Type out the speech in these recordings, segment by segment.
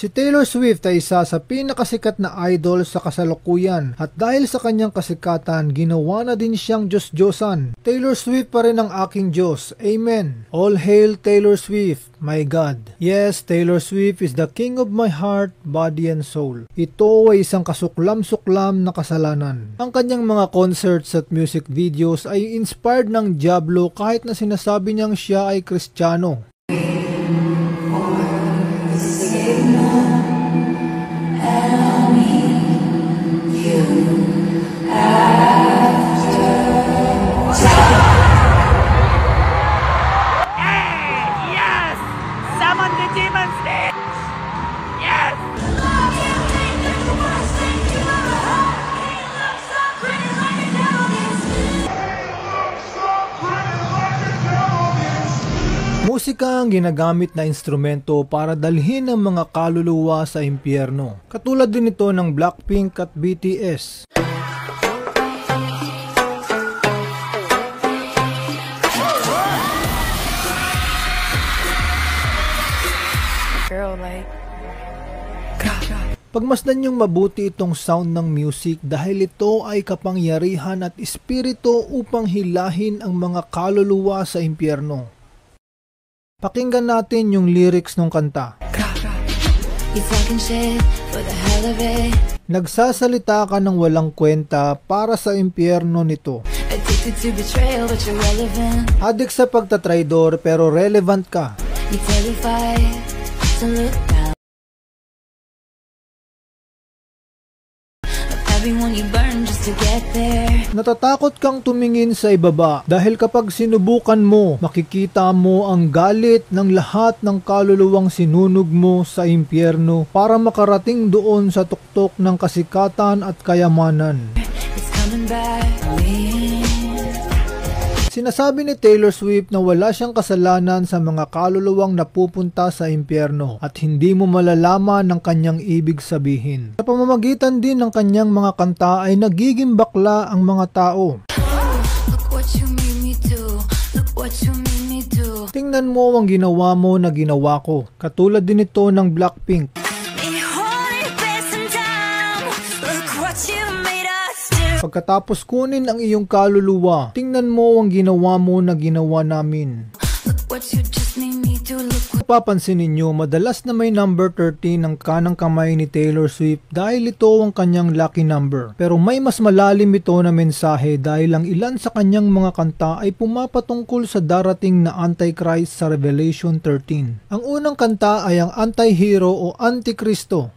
Si Taylor Swift ay isa sa pinakasikat na idol sa kasalukuyan at dahil sa kanyang kasikatan, ginawa na din siyang Diyos-Diyosan. Taylor Swift pa rin ang aking Diyos. Amen. All hail Taylor Swift, my God. Yes, Taylor Swift is the king of my heart, body and soul. Ito ay isang kasuklam-suklam na kasalanan. Ang kanyang mga concerts at music videos ay inspired ng Diablo kahit na sinasabi niyang siya ay Kristiyano. Musika ang ginagamit na instrumento para dalhin ang mga kaluluwa sa impyerno. Katulad din ito ng Blackpink at BTS. Pagmasdan niyong mabuti itong sound ng music dahil ito ay kapangyarihan at espiritu upang hilahin ang mga kaluluwa sa impyerno. Pakinggan natin yung lyrics ng kanta. Nagsasalita ka ng walang kwenta para sa impyerno nito. Adik sa pagtatraidor pero relevant ka. Natatakot kang tumingin sa ibaba dahil kapag sinubukan mo, makikita mo ang galit ng lahat ng kaluluwang sinunog mo sa impyerno para makarating doon sa tuktok ng kasikatan at kayamanan. Sinasabi ni Taylor Swift na wala siyang kasalanan sa mga kaluluwang napupunta sa impyerno at hindi mo malalaman ang kanyang ibig sabihin. Sa pamamagitan din ng kanyang mga kanta ay nagiging bakla ang mga tao. Tingnan mo ang ginawa mo na ginawa ko. Katulad din ito ng Blackpink. Pagkatapos kunin ang iyong kaluluwa, tingnan mo ang ginawa mo na ginawa namin. Papansinin ninyo, madalas na may number 13 ang kanang kamay ni Taylor Swift dahil ito ang kanyang lucky number. Pero may mas malalim ito na mensahe dahil ang ilan sa kanyang mga kanta ay pumapatungkol sa darating na Antichrist sa Revelation 13. Ang unang kanta ay ang Anti-Hero o Antikristo.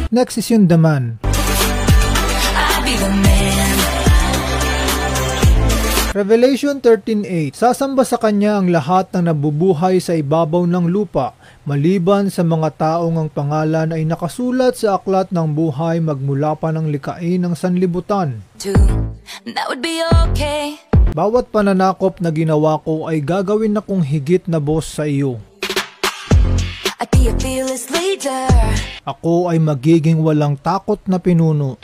Next is yung The Man. Revelation 13:8. Sasamba sa kanya ang lahat ng nabubuhay sa ibabaw ng lupa, maliban sa mga taong ang pangalan ay nakasulat sa aklat ng buhay magmula pa ng likhain ng sanlibutan. Bawat pananakop na ginawa ko ay gagawin na kong higit na boss sa iyo. Ako ay magiging walang takot na pinuno.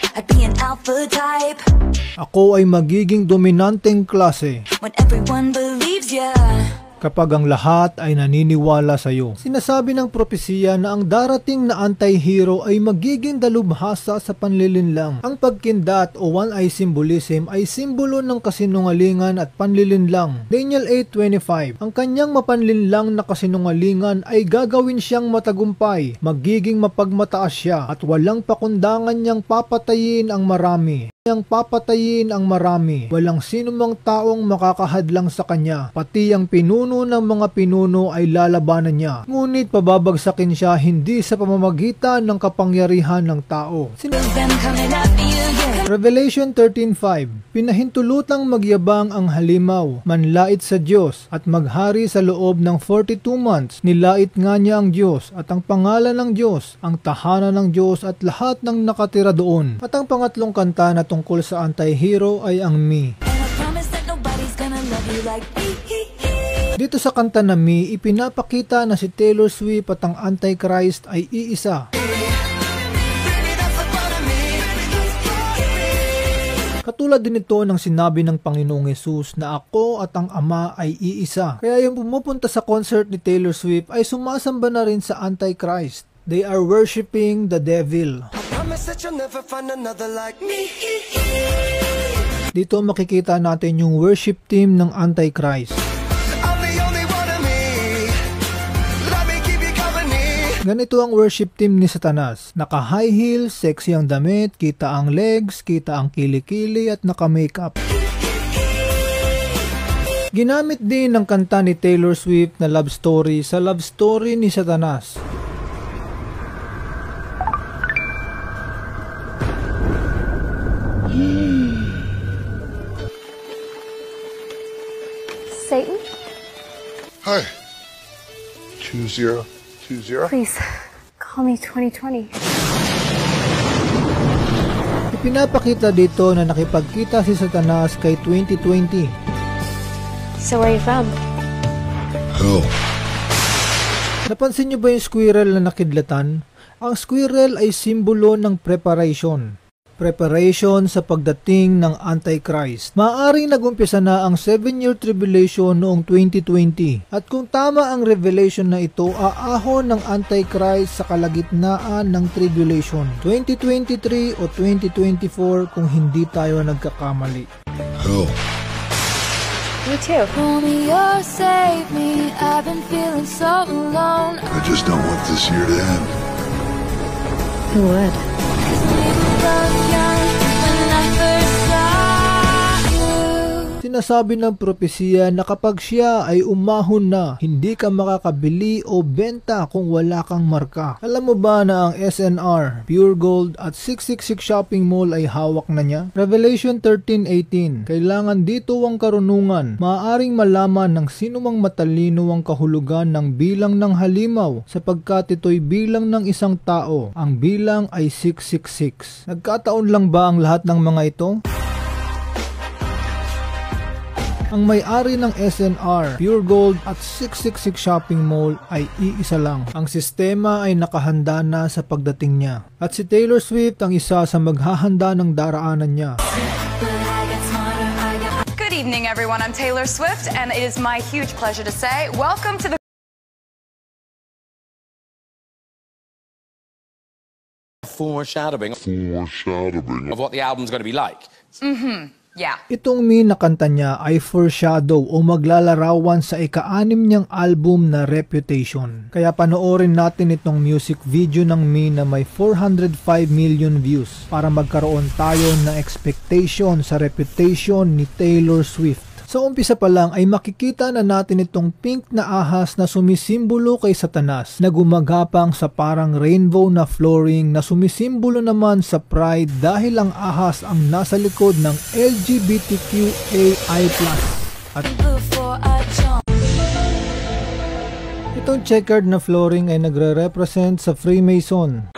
Ako ay magiging dominanteng klase. Kapag ang lahat ay naniniwala sa iyo. Sinasabi ng propesiya na ang darating na anti-hero ay magiging dalubhasa sa panlilinlang. Ang pagkindat o one-eye symbolism ay simbolo ng kasinungalingan at panlilinlang. Daniel 8:25. Ang kanyang mapanlinlang na kasinungalingan ay gagawin siyang matagumpay, magiging mapagmataas siya at walang pakundangan niyang papatayin ang marami. Walang sinumang taong makakahadlang sa kanya, pati ang pinuno ng mga pinuno ay lalabanan niya. Ngunit pababagsakin siya hindi sa pamamagitan ng kapangyarihan ng tao. Revelation 13:5. Pinahintulutang magyabang ang halimaw, manlait sa Diyos, at maghari sa loob ng 42 months. Nilait nga niya ang Diyos at ang pangalan ng Diyos, ang tahanan ng Diyos at lahat ng nakatira doon. At ang pangatlong kanta na tungkol sa anti-hero ay ang Me. Dito sa kanta na Me, ipinapakita na si Taylor Swift at ang Antichrist ay iisa. Katulad din ito ng sinabi ng Panginoong Hesus na ako at ang Ama ay iisa. Kaya yung pumupunta sa concert ni Taylor Swift ay sumasamba na rin sa Antichrist. They are worshiping the devil. Dito makikita natin yung worship team ng Antichrist. Ganito ang worship team ni Satanas. Naka-high heels, sexy ang damit, kita ang legs, kita ang kilikili at naka-makeup. Ginamit din ng kanta ni Taylor Swift na love story sa love story ni Satanas. Satan? Hi. 2020. Please, call me 2020. Ipinapakita dito na nakipagkita si Satanas kay 2020. So where are you from? Hell. Napansin niyo ba yung squirrel na nakidlatan? Ang squirrel ay simbolo ng preparation. Preparation sa pagdating ng Antichrist. Maaaring nagumpisa na ang 7-year tribulation noong 2020. At kung tama ang revelation na ito, aahon ng Antichrist sa kalagitnaan ng tribulation. 2023 o 2024 kung hindi tayo nagkakamali. Hell. Me too. Pull me or save me. I've been feeling so alone. I just don't want this year to end. Who would? Sinasabi ng propesiya na kapag siya ay umahon na, hindi ka makakabili o benta kung wala kang marka. Alam mo ba na ang SNR, Pure Gold at 666 Shopping Mall ay hawak na niya? Revelation 13:18. Kailangan dito ang karunungan. Maaaring malaman ng sinumang matalino ang kahulugan ng bilang ng halimaw sapagkat ito'y bilang ng isang tao. Ang bilang ay 666. Nagkataon lang ba ang lahat ng mga ito? Ang may-ari ng SNR, Pure Gold at 666 Shopping Mall ay iisa lang. Ang sistema ay nakahanda na sa pagdating niya. At si Taylor Swift ang isa sa maghahanda ng daraanan niya. Good evening everyone, I'm Taylor Swift and it is my huge pleasure to say welcome to the foreshadowing of what the album's going to be like. Yeah. Itong Me na kanta niya ay foreshadow o maglalarawan sa ika-6 niyang album na Reputation. Kaya panoorin natin itong music video ng Me na may 405 million views para magkaroon tayo ng expectation sa Reputation ni Taylor Swift. Sa umpisa pa lang ay makikita na natin itong pink na ahas na sumisimbolo kay Satanas na gumagapang sa parang rainbow na flooring na sumisimbolo naman sa pride dahil ang ahas ang nasa likod ng LGBTQAI+. At itong checkered na flooring ay nagre-represent sa Freemason.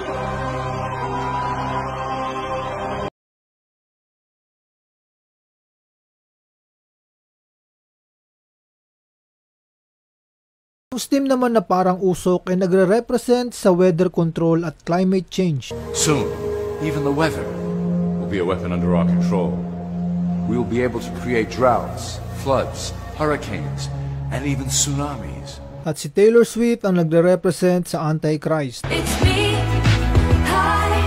Ang steam naman na parang usok ay nagre-represent sa weather control at climate change. Soon, even the weather will be a weapon under our control. We will be able to create droughts, floods, hurricanes, and even tsunamis. At si Taylor Swift ang nagre-represent sa Antichrist. It's me. Hi,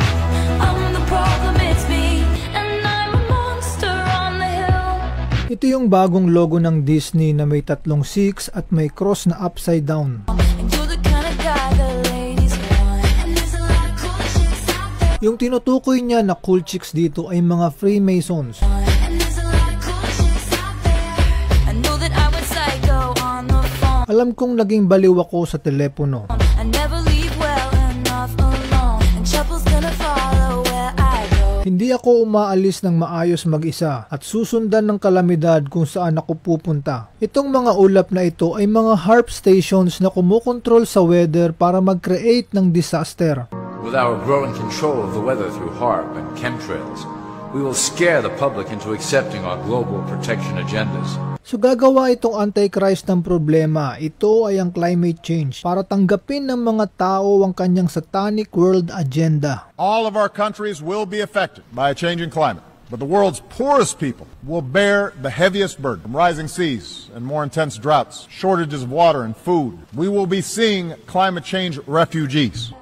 I'm the problem. It's me, and I'm a monster on the hill. Ito yung bagong logo ng Disney na may 3 6 at may cross na upside down. And you're the kind of guy the ladies want. And there's a lot of cool chicks out there. Yung tinutukoy niya na cool chicks dito ay mga Freemasons. And there's a lot of cool chicks out there. I know that I went psycho on the phone. Alam kong naging baliw ako sa telepono. I never leave well enough alone. And trouble's gonna follow where I go. Hindi ako umaalis ng maayos mag-isa at susundan ng kalamidad kung saan ako pupunta. Itong mga ulap na ito ay mga HAARP stations na kumukontrol sa weather para mag-create ng disaster. With our growing control of the weather through HAARP and chemtrails, we will scare the public into accepting our global protection agendas. So gagawa itong Antichrist ng problema. Ito ay ang climate change para tanggapin ng mga tao ang kanyang satanic world agenda. All of our countries will be affected by a changing climate. But the world's poorest people will bear the heaviest burden from rising seas and more intense droughts, shortages of water and food. We will be seeing climate change refugees.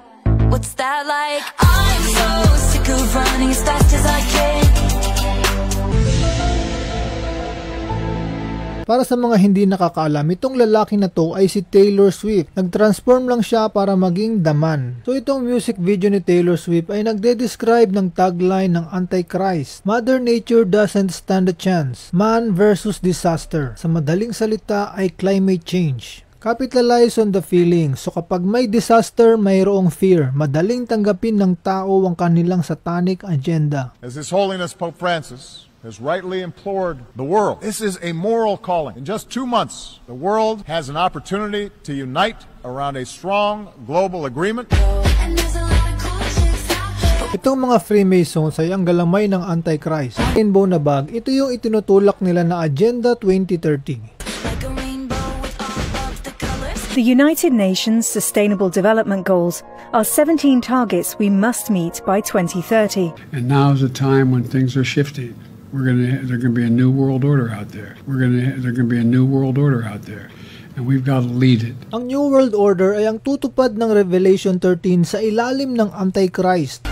What's that like? I'm so sick of running as fast as I can. Para sa mga hindi nakakaalam, itong lalaki na to ay si Taylor Swift. Nag-transform lang siya para maging The Man. So itong music video ni Taylor Swift ay nagde-describe ng tagline ng Antichrist. Mother Nature doesn't stand a chance. Man versus disaster. Sa madaling salita ay climate change. Capitalize on the feeling. So kapag may disaster, mayroong fear. Madaling tanggapin ng tao ang kanilang satanic agenda. As His Holiness Pope Francis has rightly implored the world, this is a moral calling. In just 2 months, the world has an opportunity to unite around a strong global agreement. And there's a lot of cool chicks out there. Itong mga Freemasons ay ang galamay ng Antichrist. Rainbow na bag, ito yung itinutulak nila na Agenda 2030. Like a rainbow with all of the colors. The United Nations Sustainable Development Goals are 17 targets we must meet by 2030. And now is a time when things are shifting. There's going to be a new world order out there. There's going to be a new world order out there. And we've got to lead it. Ang New World Order ay ang tutupad ng Revelation 13 sa ilalim ng Antichrist.